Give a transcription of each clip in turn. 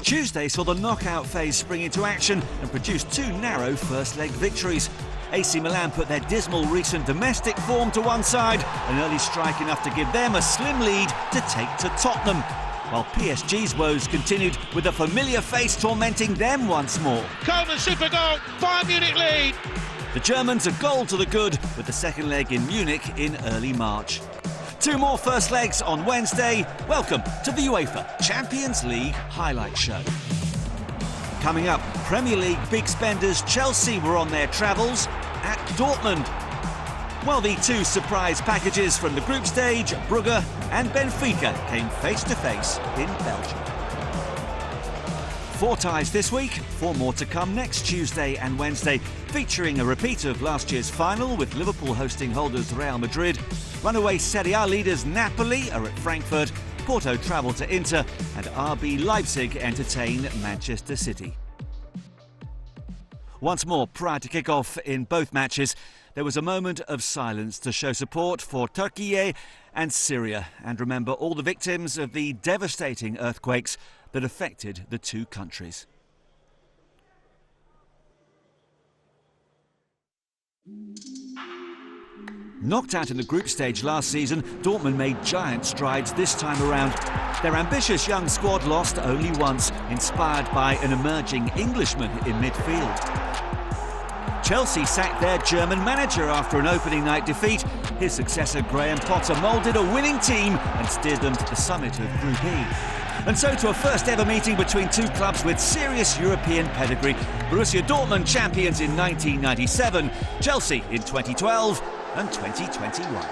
Tuesday saw the knockout phase spring into action and produced two narrow first-leg victories. AC Milan put their dismal recent domestic form to one side, an early strike enough to give them a slim lead to take to Tottenham, while PSG's woes continued with a familiar face tormenting them once more. Coleman super goal, Bayern Munich lead. The Germans a goal to the good with the second leg in Munich in early March. Two more first legs on Wednesday. Welcome to the UEFA Champions League highlight show. Coming up, Premier League big spenders Chelsea were on their travels at Dortmund, while the two surprise packages from the group stage, Brugge and Benfica, came face-to-face in Belgium. 4 ties this week, 4 more to come next Tuesday and Wednesday, featuring a repeat of last year's final with Liverpool hosting holders Real Madrid. Runaway Serie A leaders Napoli are at Frankfurt, Porto travel to Inter, and RB Leipzig entertain Manchester City. Once more, prior to kick-off in both matches, there was a moment of silence to show support for Turkey and Syria and remember all the victims of the devastating earthquakes that affected the two countries. Knocked out in the group stage last season, Dortmund made giant strides this time around. Their ambitious young squad lost only once, inspired by an emerging Englishman in midfield. Chelsea sacked their German manager after an opening night defeat. His successor Graham Potter moulded a winning team and steered them to the summit of Group E. And so to a first ever meeting between two clubs with serious European pedigree. Borussia Dortmund champions in 1997, Chelsea in 2012 and 2021.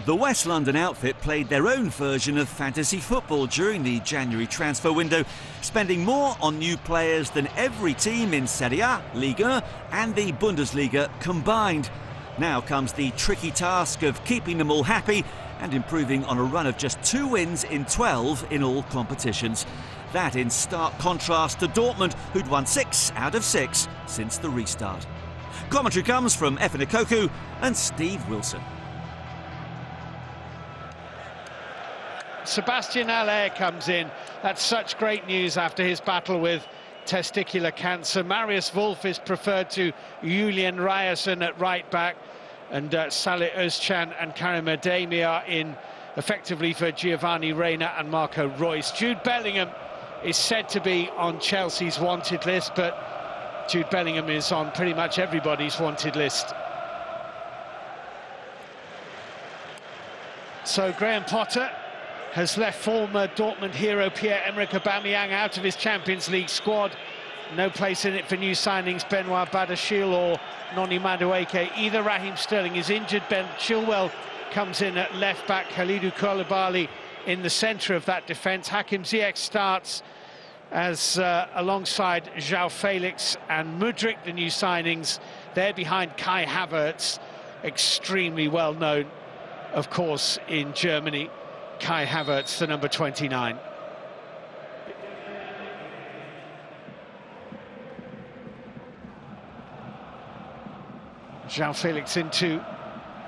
The West London outfit played their own version of fantasy football during the January transfer window, spending more on new players than every team in Serie A, Liga and the Bundesliga combined. Now comes the tricky task of keeping them all happy and improving on a run of just 2 wins in 12 in all competitions. That in stark contrast to Dortmund, who'd won 6 out of 6 since the restart. Commentary comes from Efe Nkoku and Steve Wilson. Sebastian Haller comes in. That's such great news after his battle with testicular cancer. Marius Wolf is preferred to Julian Ryerson at right back, and Salih Özcan and Karim Adeyemi are in effectively for Giovanni Reina and Marco Reus. Jude Bellingham is said to be on Chelsea's wanted list, but Jude Bellingham is on pretty much everybody's wanted list. So Graham Potter has left former Dortmund hero Pierre-Emerick Aubameyang out of his Champions League squad. No place in it for new signings Benoit Badiashile or Noni Madueke. Either Raheem Sterling is injured. Ben Chilwell comes in at left back. Kalidou Koulibaly in the centre of that defence. Hakim Ziyech starts as alongside João Felix and Mudryk, the new signings. They're behind Kai Havertz, extremely well known, of course, in Germany. Kai Havertz, the number 29. João Felix into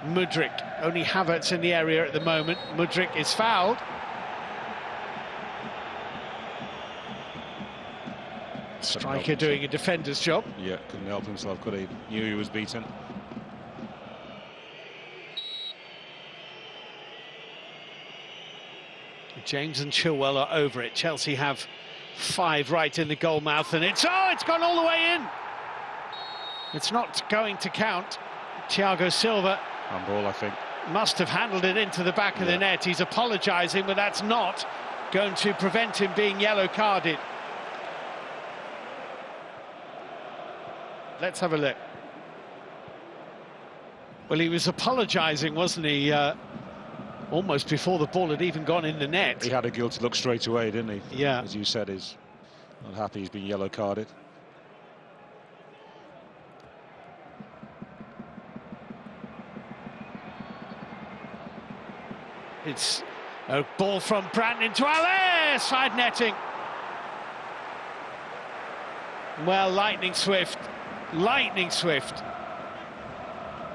Mudryk. Only Havertz in the area at the moment. Mudryk is fouled. Striker doing a defender's job. Yeah, couldn't help himself, could he? Knew he was beaten. James and Chilwell are over it. Chelsea have 5 right in the goal mouth, and it's gone all the way in. It's not going to count. Thiago Silva Handball, I think. Must have handled it into the back of the net. He's apologising, but that's not going to prevent him being yellow carded. Let's have a look. Well, he was apologising, wasn't he? Almost before the ball had even gone in the net. He had a guilty look straight away, didn't he? Yeah. As you said, he's not happy he's been yellow carded. It's a ball from Brandon to Haller, side netting. Well, lightning swift.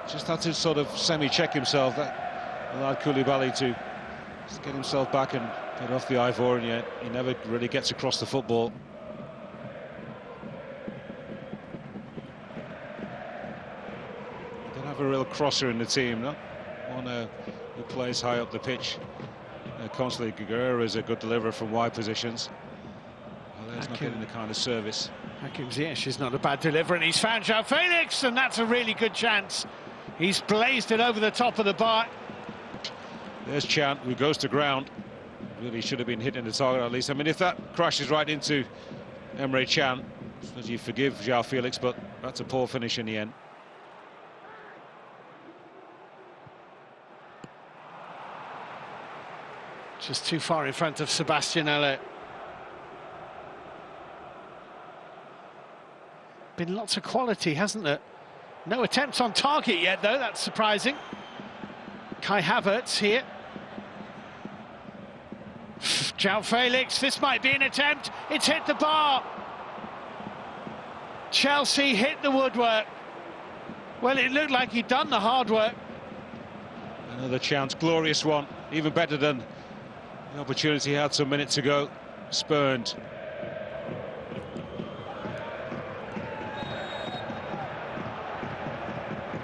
Just had to sort of semi-check himself. That allowed Koulibaly to Just get himself back and get off the Ivorian yet. He never really gets across the football. Don't have a real crosser in the team, no? One who plays high up the pitch. Constantly, Guerrero is a good deliverer from wide positions. He's not getting the kind of service. Hakim Ziyech is not a bad deliverer, and he's found João Felix, and that's a really good chance. He's blazed it over the top of the bar. There's Chan, who goes to ground. Really should have been hitting the target at least. I mean, if that crashes right into Emre Can, as you forgive João Felix, but that's a poor finish in the end. Just too far in front of Sebastian Haller. Been lots of quality, hasn't there? No attempts on target yet, though. That's surprising. Kai Havertz here. João Felix, this might be an attempt. It's hit the bar. Chelsea hit the woodwork. Well, it looked like he'd done the hard work. Another chance, glorious one. Even better than the opportunity he had some minutes ago. Spurned.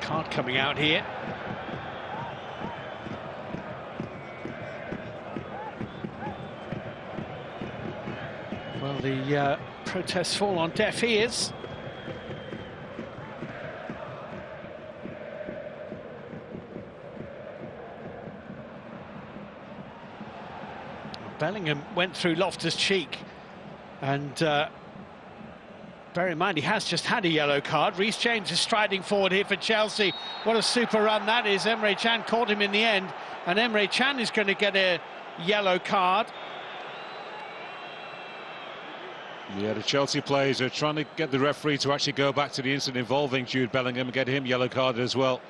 Card coming out here. Well, the protests fall on deaf ears. Bellingham went through Loftus-Cheek, and bear in mind he has just had a yellow card. Reece James is striding forward here for Chelsea. What a super run that is. Emre Can caught him in the end, and Emre Can is going to get a yellow card. Yeah, the Chelsea players are trying to get the referee to actually go back to the incident involving Jude Bellingham and get him yellow carded as well.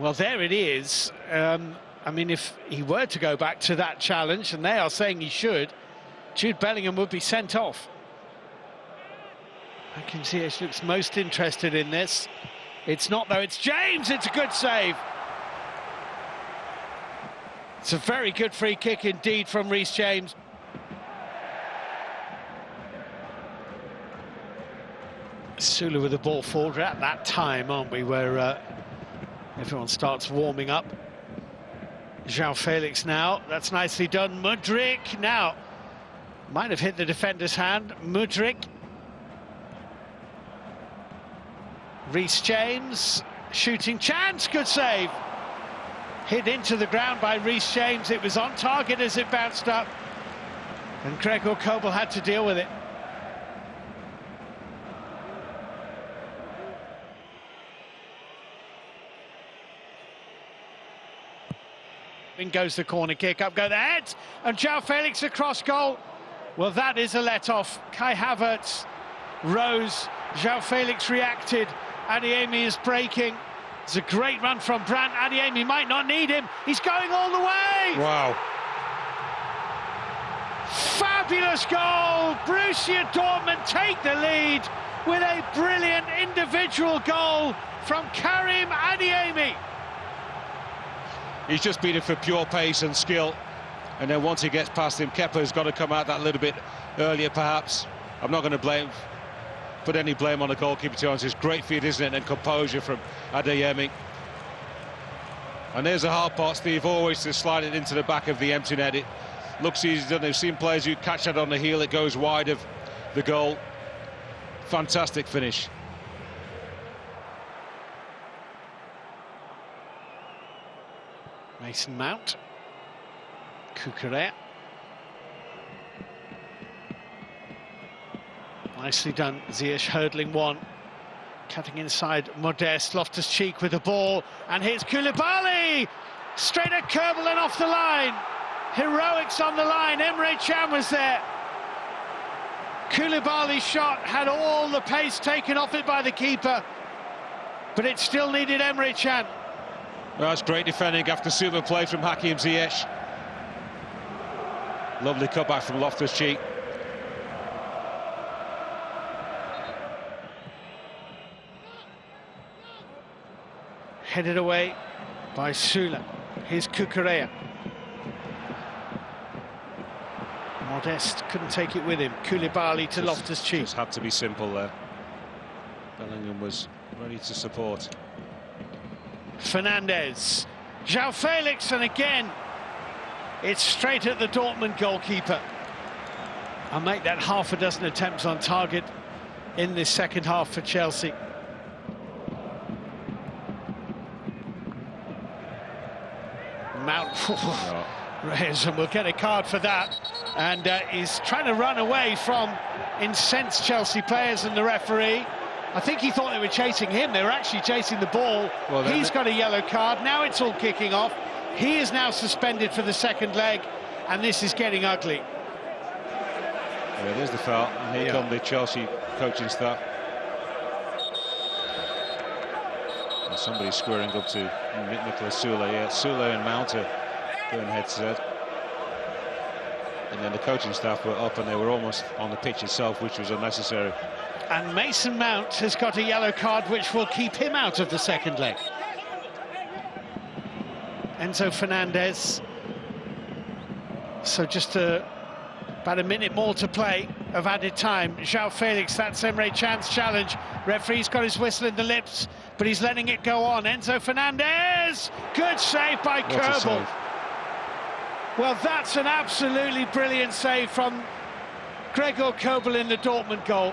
Well, there it is. I mean, if he were to go back to that challenge, and they are saying he should, Jude Bellingham would be sent off. Hakim Ziyech looks most interested in this. It's not, though. It's James. It's a good save. It's a very good free kick indeed from Reece James. Sula with the ball forward. We're at that time, aren't we, where everyone starts warming up. João Felix now. That's nicely done. Mudryk now. Might have hit the defender's hand. Mudryk. Reece James. Shooting chance. Good save. Hit into the ground by Reece James. It was on target as it bounced up. And Gregor Kobel had to deal with it. In goes the corner kick, up go the heads, and João Felix across goal. Well, that is a let-off. Kai Havertz rose, João Felix reacted, Adeyemi is breaking. It's a great run from Brandt. Adeyemi might not need him, he's going all the way! Wow. Fabulous goal! Borussia Dortmund take the lead with a brilliant individual goal from Karim Adeyemi. He's just beaten for pure pace and skill, and then once he gets past him, Kepa's got to come out that little bit earlier perhaps. I'm not going to put any blame on the goalkeeper, to be honest. It's great feed, isn't it, and composure from Adeyemi. And there's a hard part, Steve, always to slide it into the back of the empty net. It looks easy, doesn't it? I've seen players who catch that on the heel, it goes wide of the goal. Fantastic finish. Mason Mount, Cucurella. Nicely done, Ziyech hurdling one. Cutting inside, Modeste, Loftus-Cheek with the ball, and here's Koulibaly! Straight at Kerbal and off the line. Heroics on the line, Emre Can was there. Koulibaly's shot had all the pace taken off it by the keeper, but it still needed Emre Can. Well, that's great defending after super play from Hakim Ziyech. Lovely cutback from Loftus-Cheek. Headed away by Sula. Here's Cucurella. Modeste couldn't take it with him. Koulibaly to Loftus-Cheek. Just had to be simple there. Bellingham was ready to support. Fernandez. João Felix, and again, it's straight at the Dortmund goalkeeper. I'll make that half a dozen attempts on target in this second half for Chelsea. Mount. Reyes will get a card for that, and he's trying to run away from incensed Chelsea players and the referee. I think he thought they were chasing him. They were actually chasing the ball. Well, he's got a yellow card. Now it's all kicking off. He is now suspended for the second leg, and this is getting ugly. Yeah, there's the foul, and here come the Chelsea coaching staff. And somebody's squaring up to Nicolas Soule. Yeah, Soule and Mount are going head-to-head. And then the coaching staff were up, and they were almost on the pitch itself, which was unnecessary. And Mason Mount has got a yellow card, which will keep him out of the second leg. Enzo Fernandez. So just about a minute more to play of added time. João Felix, that's Emre Can's challenge. Referee's got his whistle in the lips, but he's letting it go on. Enzo Fernandez! Good save by Kerbel. Well, that's an absolutely brilliant save from Gregor Kobel in the Dortmund goal.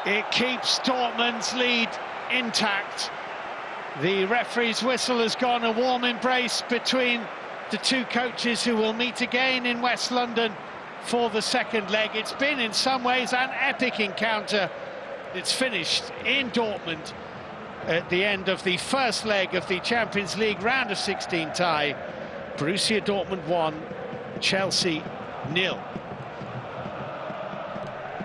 It keeps Dortmund's lead intact. The referee's whistle has gone, a warm embrace between the two coaches who will meet again in West London for the second leg. It's been in some ways an epic encounter. It's finished in Dortmund at the end of the first leg of the Champions League round of 16 tie. Borussia Dortmund 1, Chelsea 0.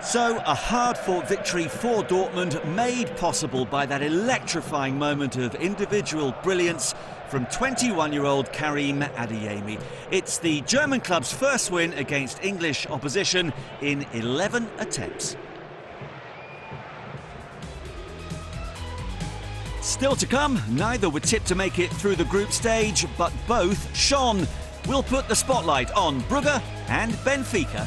So, a hard-fought victory for Dortmund, made possible by that electrifying moment of individual brilliance from 21-year-old Karim Adeyemi. It's the German club's first win against English opposition in 11 attempts. Still to come, neither were tipped to make it through the group stage, but both shone. We'll put the spotlight on Brugge and Benfica